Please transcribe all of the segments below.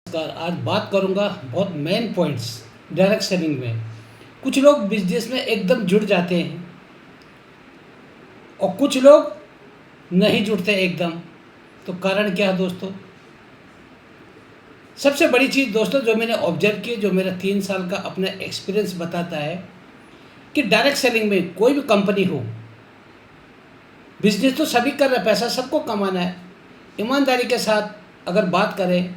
नमस्कार। आज बात करूंगा बहुत मेन पॉइंट्स डायरेक्ट सेलिंग में। कुछ लोग बिजनेस में एकदम जुड़ जाते हैं और कुछ लोग नहीं जुड़ते एकदम। तो कारण क्या है दोस्तों? सबसे बड़ी चीज़ दोस्तों जो मैंने ऑब्जर्व की, जो मेरा 3 साल का अपना एक्सपीरियंस बताता है कि डायरेक्ट सेलिंग में कोई भी कंपनी हो, बिजनेस तो सभी कर रहे हैं, पैसा सबको कमाना है। ईमानदारी के साथ अगर बात करें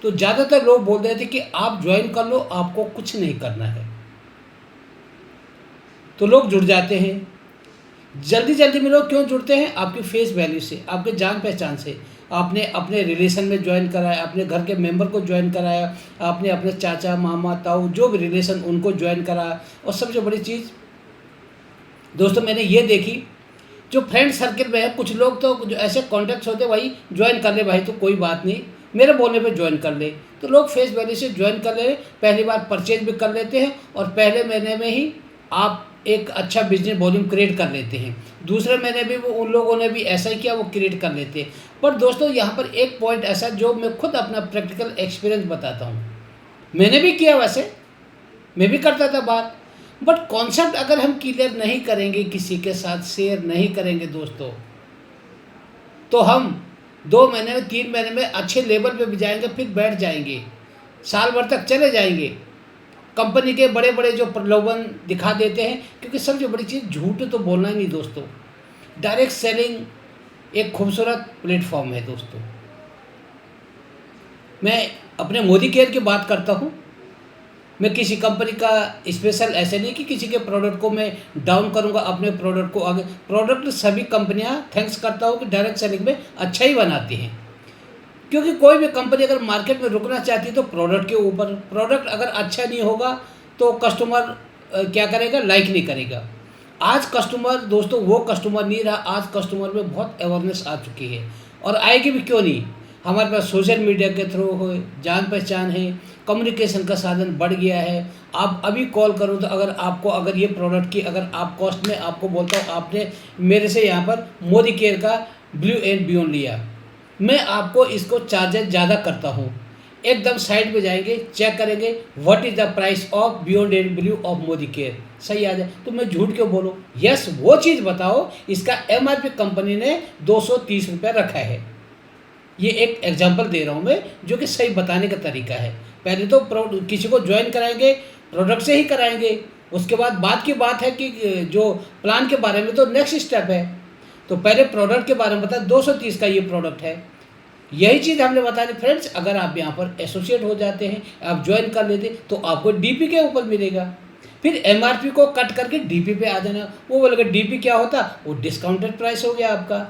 तो ज़्यादातर लोग बोल रहे थे कि आप ज्वाइन कर लो, आपको कुछ नहीं करना है। तो लोग जुड़ जाते हैं। जल्दी जल्दी में लोग क्यों जुड़ते हैं? आपकी फेस वैल्यू से, आपके जान पहचान से। आपने अपने रिलेशन में ज्वाइन कराया, अपने घर के मेंबर को ज्वाइन कराया, आपने अपने चाचा मामा ताऊ जो भी रिलेशन उनको ज्वाइन कराया। और सबसे बड़ी चीज़ दोस्तों मैंने ये देखी, जो फ्रेंड सर्किल में है कुछ लोग तो जो ऐसे कॉन्टैक्ट्स होते भाई ज्वाइन कर ले भाई, तो कोई बात नहीं, मेरे बोलने पे ज्वाइन कर ले। तो लोग फेस वैल्यू से ज्वाइन कर ले, पहली बार परचेज भी कर लेते हैं और पहले महीने में ही आप एक अच्छा बिजनेस वॉल्यूम क्रिएट कर लेते हैं। दूसरे महीने भी वो उन लोगों ने भी ऐसा ही किया, वो क्रिएट कर लेते हैं। पर दोस्तों यहाँ पर एक पॉइंट ऐसा जो मैं खुद अपना प्रैक्टिकल एक्सपीरियंस बताता हूँ। मैंने भी किया, वैसे मैं भी करता था बात, बट कॉन्सेप्ट अगर हम क्लियर नहीं करेंगे, किसी के साथ शेयर नहीं करेंगे दोस्तों, तो हम 2 महीने में 3 महीने में अच्छे लेवल पे भी जाएंगे, फिर बैठ जाएंगे, साल भर तक चले जाएंगे। कंपनी के बड़े बड़े जो प्रलोभन दिखा देते हैं, क्योंकि सबसे बड़ी चीज़ झूठ तो बोलना ही नहीं दोस्तों। डायरेक्ट सेलिंग एक खूबसूरत प्लेटफॉर्म है दोस्तों। मैं अपने मोदी केयर की बात करता हूँ। मैं किसी कंपनी का स्पेशल ऐसे नहीं कि किसी के प्रोडक्ट को मैं डाउन करूंगा, अपने प्रोडक्ट को आगे। प्रोडक्ट सभी कंपनियां थैंक्स करता हूँ कि डायरेक्ट सेलिंग में अच्छा ही बनाती हैं, क्योंकि कोई भी कंपनी अगर मार्केट में रुकना चाहती है तो प्रोडक्ट के ऊपर, प्रोडक्ट अगर अच्छा नहीं होगा तो कस्टमर क्या करेगा, लाइक नहीं करेगा। आज कस्टमर दोस्तों वो कस्टमर नहीं रहा। आज कस्टमर में बहुत अवेयरनेस आ चुकी है और आएगी भी, क्यों नहीं। हमारे पास सोशल मीडिया के थ्रू हो जान पहचान है, कम्युनिकेशन का साधन बढ़ गया है। आप अभी कॉल करो तो अगर आपको अगर ये प्रोडक्ट की अगर आप कॉस्ट में आपको बोलता हूँ, आपने मेरे से यहाँ पर मोदी केयर का ब्लू एंड बियॉन्ड लिया, मैं आपको इसको चार्जेस ज़्यादा करता हूँ। एकदम साइड पे जाएंगे, चेक करेंगे what is the price of beyond and blue of Modi care, सही आ जाए तो मैं झूठ क्यों बोलूँ। यस, वो चीज़ बताओ। इसका एमआरपी कंपनी ने 230 रुपये रखा है। ये एक एग्जांपल दे रहा हूँ मैं, जो कि सही बताने का तरीका है। पहले तो किसी को ज्वाइन कराएंगे, प्रोडक्ट से ही कराएंगे। उसके बाद की बात है कि जो प्लान के बारे में तो नेक्स्ट स्टेप है। तो पहले प्रोडक्ट के बारे में बता, 230 का ये प्रोडक्ट है। यही चीज़ हमने बता दी फ्रेंड्स। अगर आप यहाँ पर एसोसिएट हो जाते हैं, आप ज्वाइन कर लेते तो आपको डीपी के ऊपर मिलेगा। फिर एमआरपी को कट करके डीपी पे आ जाना। वो बोलेगा डीपी क्या होता, वो डिस्काउंटेड प्राइस हो गया आपका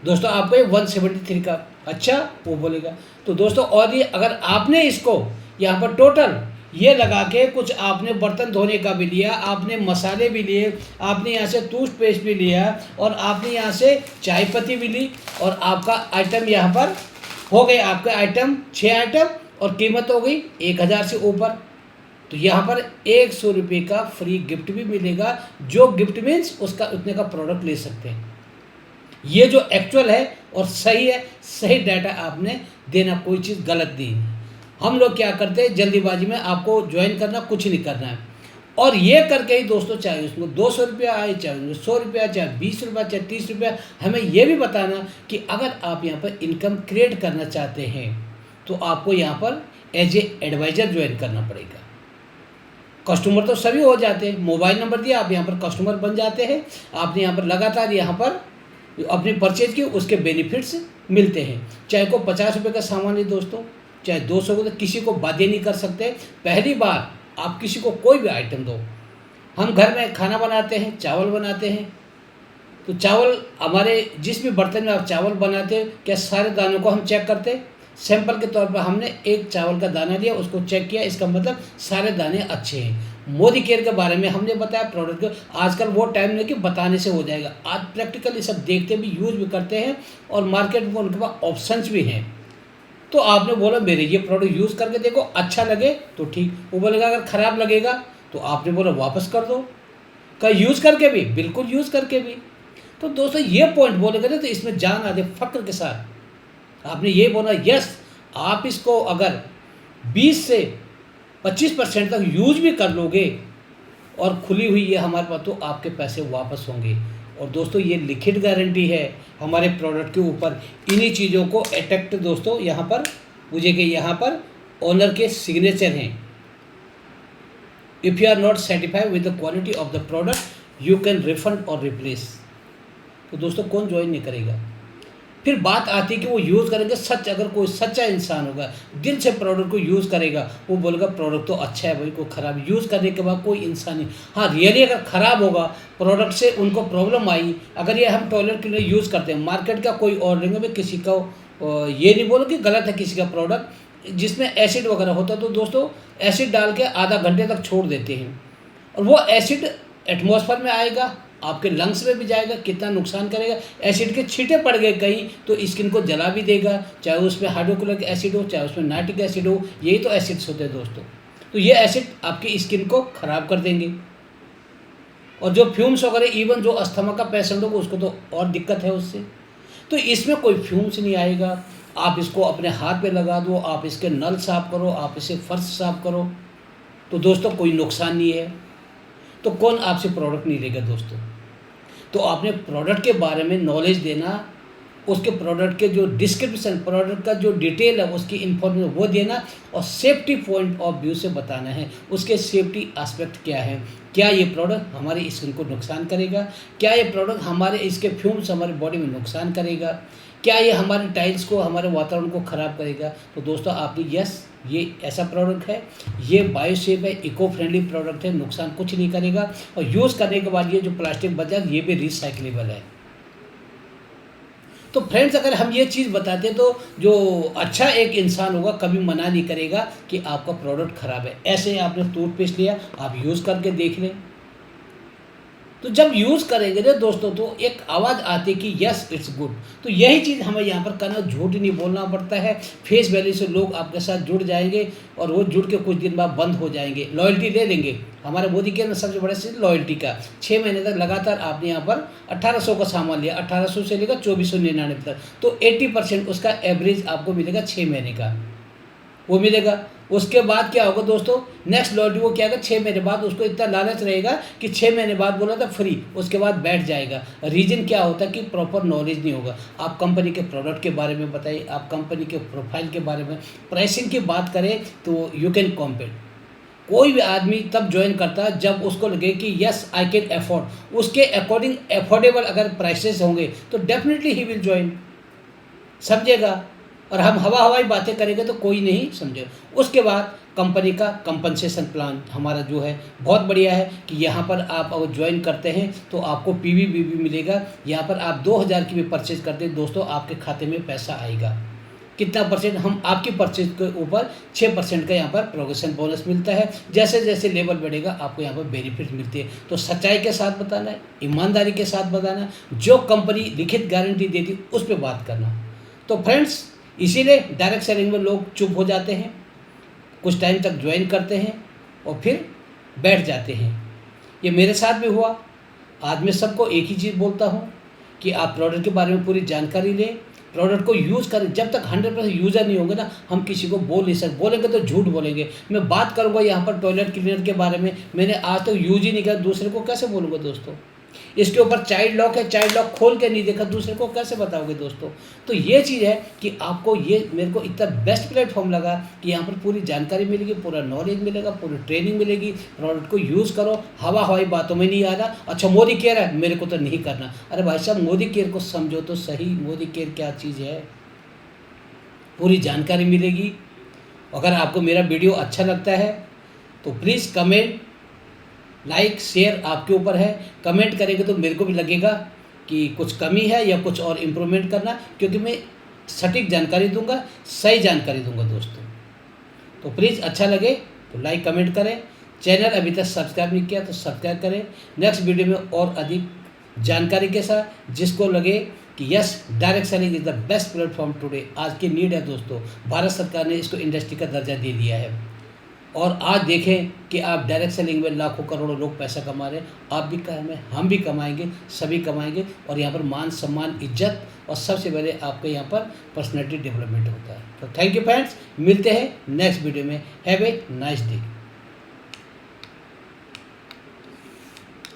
दोस्तों, आपको ये 173 का, अच्छा वो बोलेगा। तो दोस्तों और ये अगर आपने इसको यहाँ पर टोटल ये लगा के कुछ आपने बर्तन धोने का भी लिया, आपने मसाले भी लिए, आपने यहाँ से टूथपेस्ट भी लिया और आपने यहाँ से चाय पत्ती भी ली, और आपका आइटम यहाँ पर हो गए, आपके आइटम 6 आइटम और कीमत हो गई 1000 से ऊपर। तो यहाँ पर 100 रुपये का फ्री गिफ्ट भी मिलेगा। जो गिफ्ट मीन्स उसका उतने का प्रोडक्ट ले सकते हैं। ये जो एक्चुअल है और सही है, सही डाटा आपने देना, कोई चीज़ गलत नहीं है। हम लोग क्या करते हैं, जल्दीबाजी में आपको ज्वाइन करना, कुछ नहीं करना है। और ये करके ही दोस्तों, चाहे उसमें 200 रुपया आए, चाहे उसमें 100 रुपया, चाहे 20 रुपया, चाहे 30 रुपया, हमें ये भी बताना कि अगर आप यहाँ पर इनकम क्रिएट करना चाहते हैं तो आपको यहाँ पर एज ए एडवाइज़र ज्वाइन करना पड़ेगा। कस्टमर तो सभी हो जाते हैं, मोबाइल नंबर दिया, आप यहाँ पर कस्टमर बन जाते हैं। आपने यहाँ पर लगातार यहाँ पर अपनी परचेज की, उसके बेनिफिट्स मिलते हैं। चाहे को 50 रुपये का सामान है दोस्तों, चाहे 200 को, तो किसी को बाध्य नहीं कर सकते। पहली बार आप किसी को कोई भी आइटम दो, हम घर में खाना बनाते हैं, चावल बनाते हैं, तो चावल हमारे जिस भी बर्तन में आप चावल बनाते हैं, क्या सारे दानों को हम चेक करते हैं? सैंपल के तौर पर हमने एक चावल का दाना लिया, उसको चेक किया, इसका मतलब सारे दाने अच्छे हैं। मोदी केयर के बारे में हमने बताया, प्रोडक्ट के आजकल वो टाइम नहीं कि बताने से हो जाएगा। आज प्रैक्टिकली सब देखते भी, यूज़ भी करते हैं और मार्केट में उनके पास ऑप्शंस भी हैं। तो आपने बोला मेरे ये प्रोडक्ट यूज़ करके देखो, अच्छा लगे तो ठीक, वो बोलेगा अगर ख़राब लगेगा तो आपने बोला वापस कर दो। का यूज़ करके भी, बिल्कुल यूज़ करके भी। तो दोस्तों ये पॉइंट बोलेगा ना, तो इसमें जान आ जाए फ़क्र के साथ। आपने ये बोला यस, आप इसको अगर 20 से 25% तक यूज भी कर लोगे और खुली हुई ये हमारे पास, तो आपके पैसे वापस होंगे। और दोस्तों ये लिखित गारंटी है हमारे प्रोडक्ट के ऊपर। इन्हीं चीज़ों को अटैक्ट दोस्तों यहाँ पर मुझे कि यहाँ पर ओनर के सिग्नेचर हैं। If you are not satisfied with the quality of the product you can refund or replace. तो दोस्तों कौन ज्वाइन नहीं करेगा। फिर बात आती है कि वो यूज़ करेंगे, सच अगर कोई सच्चा इंसान होगा, दिल से प्रोडक्ट को यूज़ करेगा, वो बोलेगा प्रोडक्ट तो अच्छा है भाई, कोई ख़राब यूज़ करने के बाद कोई इंसान नहीं। हाँ रियली अगर ख़राब होगा, प्रोडक्ट से उनको प्रॉब्लम आई, अगर ये हम टॉयलेट के लिए यूज़ करते हैं, मार्केट का कोई और लेंगे, मैं किसी का ये नहीं बोलूँ कि गलत है किसी का प्रोडक्ट जिसमें एसिड वगैरह होता है, तो दोस्तों एसिड डाल के आधा घंटे तक छोड़ देते हैं और वो एसिड एटमॉस्फेयर में आएगा, आपके लंग्स में भी जाएगा, कितना नुकसान करेगा। एसिड के छींटे पड़ गए कहीं तो स्किन को जला भी देगा, चाहे उसमें हाइड्रोक्लोरिक एसिड हो, चाहे उसमें नाइट्रिक एसिड हो, यही तो एसिड्स होते हैं दोस्तों। तो ये एसिड आपकी स्किन को ख़राब कर देंगे। और जो फ्यूम्स वगैरह, इवन जो अस्थमा का पेशेंट होगा उसको तो और दिक्कत है उससे। तो इसमें कोई फ्यूम्स नहीं आएगा। आप इसको अपने हाथ पे लगा दो, आप इसके नल साफ़ करो, आप इसे फर्श साफ़ करो, तो दोस्तों कोई नुकसान नहीं है। तो कौन आपसे प्रोडक्ट नहीं लेगा दोस्तों। तो आपने प्रोडक्ट के बारे में नॉलेज देना, उसके प्रोडक्ट के जो डिस्क्रिप्शन, प्रोडक्ट का जो डिटेल है उसकी इन्फॉर्मेशन वो देना, और सेफ्टी पॉइंट ऑफ व्यू से बताना है उसके सेफ्टी एस्पेक्ट क्या है। क्या ये प्रोडक्ट हमारी स्किन को नुकसान करेगा, क्या ये प्रोडक्ट हमारे इसके फ्यूम्स हमारी बॉडी में नुकसान करेगा, क्या ये हमारे टाइल्स को, हमारे वातावरण को ख़राब करेगा। तो दोस्तों आपने यस ये ऐसा प्रोडक्ट है, ये बायोसेफ है, इको फ्रेंडली प्रोडक्ट है, नुकसान कुछ नहीं करेगा, और यूज़ करने के बाद ये जो प्लास्टिक बचा ये भी रिसाइक्लेबल है। तो फ्रेंड्स अगर हम ये चीज़ बताते हैं तो जो अच्छा एक इंसान होगा कभी मना नहीं करेगा कि आपका प्रोडक्ट ख़राब है। ऐसे आपने टूथपेस्ट लिया, आप यूज़ करके देख लें, तो जब यूज़ करेंगे ना दोस्तों तो एक आवाज़ आती है कि यस इट्स गुड। तो यही चीज़ हमें यहाँ पर करना, झूठ नहीं बोलना पड़ता है। फेस वैल्यू से लोग आपके साथ जुड़ जाएंगे और वो जुड़ के कुछ दिन बाद बंद हो जाएंगे, लॉयल्टी ले लेंगे। हमारे मोदी के अंदर सबसे बड़ा चीज़ लॉयल्टी का। 6 महीने तक लगातार आपने यहाँ पर 1800 का सामान लिया, 1800 से लेकर 2499 तक, तो 80% उसका एवरेज आपको मिलेगा 6 महीने का, वो मिलेगा। उसके बाद क्या होगा दोस्तों, नेक्स्ट लॉयल्टी वो क्या होगा, 6 महीने बाद उसको इतना लालच रहेगा कि 6 महीने बाद बोला था फ्री, उसके बाद बैठ जाएगा। रीज़न क्या होता है कि प्रॉपर नॉलेज नहीं होगा। आप कंपनी के प्रोडक्ट के बारे में बताइए, आप कंपनी के प्रोफाइल के बारे में, प्राइसिंग की बात करें तो यू कैन कॉम्पेट। कोई भी आदमी तब ज्वाइन करता है जब उसको लगे कि यस आई कैन अफोर्ड, उसके अकॉर्डिंग अफोर्डेबल अगर प्राइसेस होंगे तो डेफिनेटली ही विल ज्वाइन, समझेगा। और हम हवा हवाई बातें करेंगे तो कोई नहीं समझे। उसके बाद कंपनी का कंपनसेशन प्लान हमारा जो है बहुत बढ़िया है कि यहाँ पर आप अगर ज्वाइन करते हैं तो आपको PVBB मिलेगा। यहाँ पर आप 2000 की भी परचेज करते हैं दोस्तों, आपके खाते में पैसा आएगा। कितना परसेंट, हम आपकी परचेज के ऊपर 6% का यहाँ पर प्रोग्रेशन बोनस मिलता है। जैसे जैसे लेवल बढ़ेगा आपको यहाँ पर बेनिफिट मिलती है। तो सच्चाई के साथ बताना है, ईमानदारी के साथ बताना, जो कंपनी लिखित गारंटी देती उस पर बात करना। तो फ्रेंड्स इसीलिए डायरेक्ट सेलिंग में लोग चुप हो जाते हैं, कुछ टाइम तक ज्वाइन करते हैं और फिर बैठ जाते हैं। ये मेरे साथ भी हुआ। आज मैं सबको एक ही चीज़ बोलता हूँ कि आप प्रोडक्ट के बारे में पूरी जानकारी लें, प्रोडक्ट को यूज़ करें। जब तक 100% यूज़र नहीं होंगे ना, हम किसी को बोल नहीं सकते। बोलेंगे तो झूठ बोलेंगे। मैं बात करूँगा यहाँ पर टॉयलेट क्लीनर के बारे में, मैंने आज तक तो यूज़ ही नहीं किया, दूसरे को कैसे बोलूँगा दोस्तों। इसके ऊपर चाइल्ड लॉक है, चाइल्ड लॉक खोल के नहीं देखा, दूसरे को कैसे बताओगे दोस्तों। तो ये चीज़ है कि आपको ये मेरे को इतना बेस्ट प्लेटफॉर्म लगा कि यहाँ पर पूरी जानकारी मिलेगी, पूरा नॉलेज मिलेगा, पूरी ट्रेनिंग मिलेगी। प्रोडक्ट को यूज़ करो, हवा हवाई बातों में नहीं आना। अच्छा मोदी केयर है, मेरे को तो नहीं करना। अरे भाई साहब मोदी केयर को समझो तो सही, मोदी केयर क्या चीज़ है, पूरी जानकारी मिलेगी। अगर आपको मेरा वीडियो अच्छा लगता है तो प्लीज़ कमेंट, लाइक, शेयर आपके ऊपर है। कमेंट करेंगे तो मेरे को भी लगेगा कि कुछ कमी है या कुछ और इम्प्रूवमेंट करना, क्योंकि मैं सटीक जानकारी दूंगा, सही जानकारी दूंगा दोस्तों। तो प्लीज़ अच्छा लगे तो लाइक कमेंट करें। चैनल अभी तक सब्सक्राइब नहीं किया तो सब्सक्राइब करें। नेक्स्ट वीडियो में और अधिक जानकारी के साथ, जिसको लगे कि yes direct selling is the best platform today. आज की नीड है दोस्तों, भारत सरकार ने इसको इंडस्ट्री का दर्जा दे दिया है। और आज देखें कि आप डायरेक्ट सेलिंग में लाखों करोड़ों लोग पैसा कमा रहे हैं। आप भी कमाएं, हम भी कमाएंगे, सभी कमाएंगे। और यहाँ पर मान सम्मान, इज्जत और सबसे पहले आपके यहाँ पर पर्सनैलिटी डेवलपमेंट होता है। तो थैंक यू फ्रेंड्स, मिलते हैं नेक्स्ट वीडियो में। Have a nice day.